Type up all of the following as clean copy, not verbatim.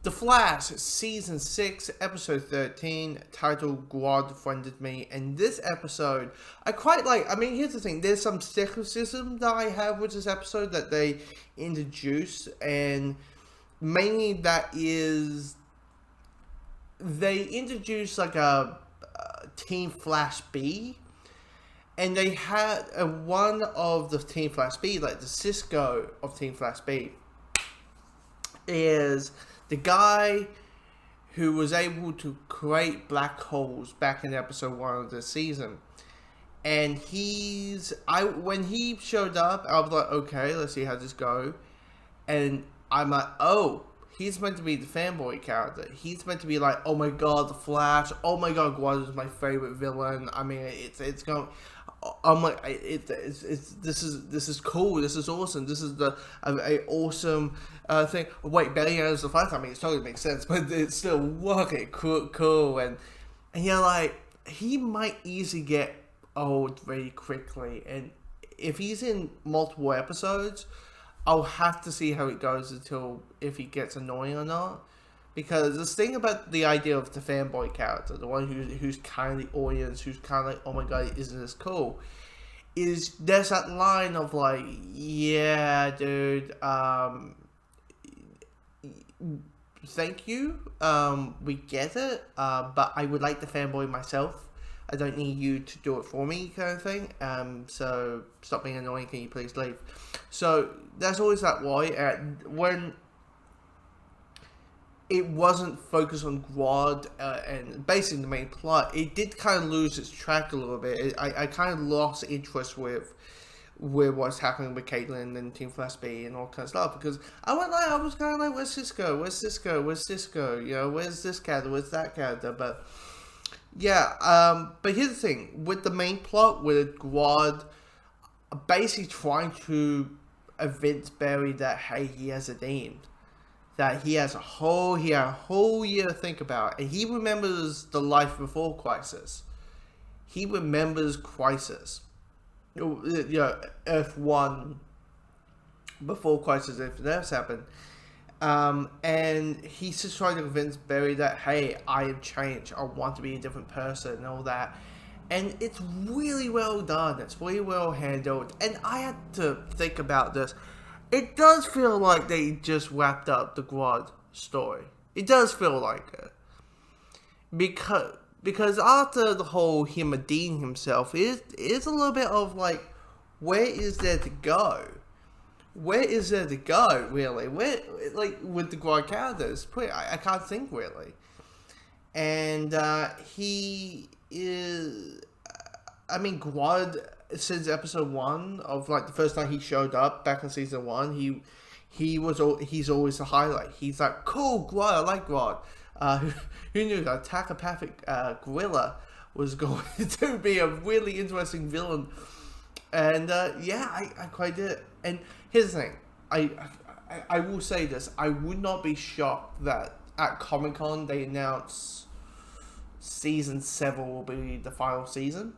The Flash, Season 6, Episode 13, titled Grodd Friended Me. And this episode, I quite like. I mean, here's the thing. There's some skepticism that I have with this episode that they introduce. And mainly that is, they introduce like a Team Flash B. And they had one of the Team Flash B, like the Cisco of Team Flash B, is the guy who was able to create black holes back in episode 1 of this season. And when he showed up, I was like, okay, let's see how this goes. And I'm like, oh, he's meant to be the fanboy character. He's meant to be like, oh my god, the Flash. Oh my god, Grodd is my favorite villain. I mean, it's going. I'm like, this is cool. This is awesome. This is a awesome thing. Wait, Betty knows the Flash. I mean, it totally makes sense, but it's still working cool. And you're like, he might easily get old very quickly. And if he's in multiple episodes, I'll have to see how it goes until if he gets annoying or not. Because this thing about the idea of the fanboy character, the one who's kind of the audience, who's kind of like, oh my god, isn't this cool? Is there's that line of like, yeah, dude, thank you, we get it, but I would like the fanboy myself. I don't need you to do it for me, kind of thing. So stop being annoying. Can you please leave? So there's always that why. When it wasn't focused on Grodd and basically the main plot, it did kind of lose its track a little bit. I kind of lost interest with what's happening with Caitlin and Team Flash B and all kind of stuff, because I was kind of like, where's Cisco? Where's Cisco? Where's Cisco? You know, where's this character? Where's that character? But yeah, but here's the thing with the main plot, with Grodd basically trying to evince Barry that, hey, he has a name. That he had a whole year to think about, and he remembers the life before Crisis. He remembers Crisis, you know, Earth 1 before Crisis, if it else happened, and he's just trying to convince Barry that, hey, I have changed. I want to be a different person and all that, and it's really well done. It's really well handled, and I had to think about this. It does feel like they just wrapped up the Grodd story. It does feel like it. Because after the whole him redeeming himself, it is a little bit of like, where is there to go? Where is there to go, really? Where, like, with the Grodd characters? I can't think, really. And he is... I mean, Grodd, since episode 1 of like the first time he showed up back in season 1, he's always the highlight. He's like, cool, Grodd, I like Grodd. Who knew that tachopathic gorilla was going to be a really interesting villain? And yeah, I quite did. And here's the thing, I will say this: I would not be shocked that at Comic-Con they announce season 7 will be the final season.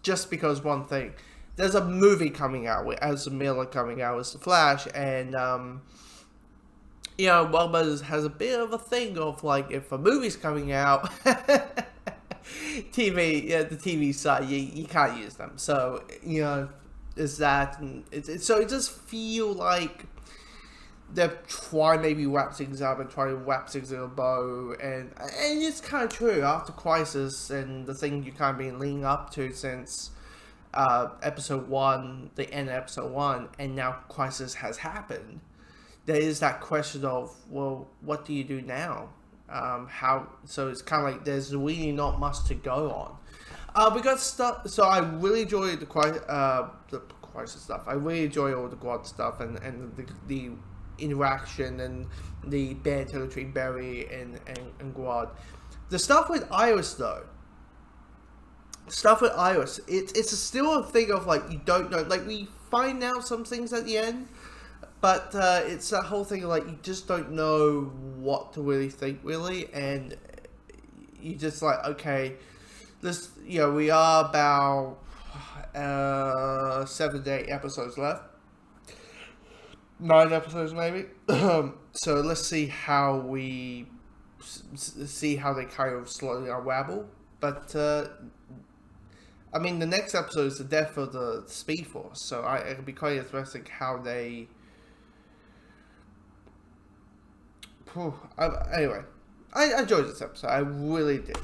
Just because one thing, there's a movie coming out with Ezra Miller coming out as the Flash, and you know, Warner has a bit of a thing of like, if a movie's coming out, the TV side, you can't use them. So you know, is that, and so it does feel like they're trying maybe wrap things up and trying to wrap things in a bow, and it's kind of true after Crisis and the thing you kind of been leading up to since episode 1, the end of episode 1, and now Crisis has happened. There is that question of, well, what do you do now? So it's kind of like there's really not much to go on. We got stuff. So I really enjoyed the Crisis stuff. I really enjoy all the Grodd stuff and the interaction and the banter between Barry and Grodd. The stuff with Iris, though. It's still a thing of like, you don't know. Like, we find out some things at the end, but it's that whole thing of like, you just don't know what to really think, really, and you just like, okay, this, you know, we are about 7 to 8 episodes left. 9 episodes maybe. So let's see how they kind of slowly unravel. But I mean, the next episode is the death of the Speed Force, so it'll be quite interesting how they. Anyway, I enjoyed this episode. I really did.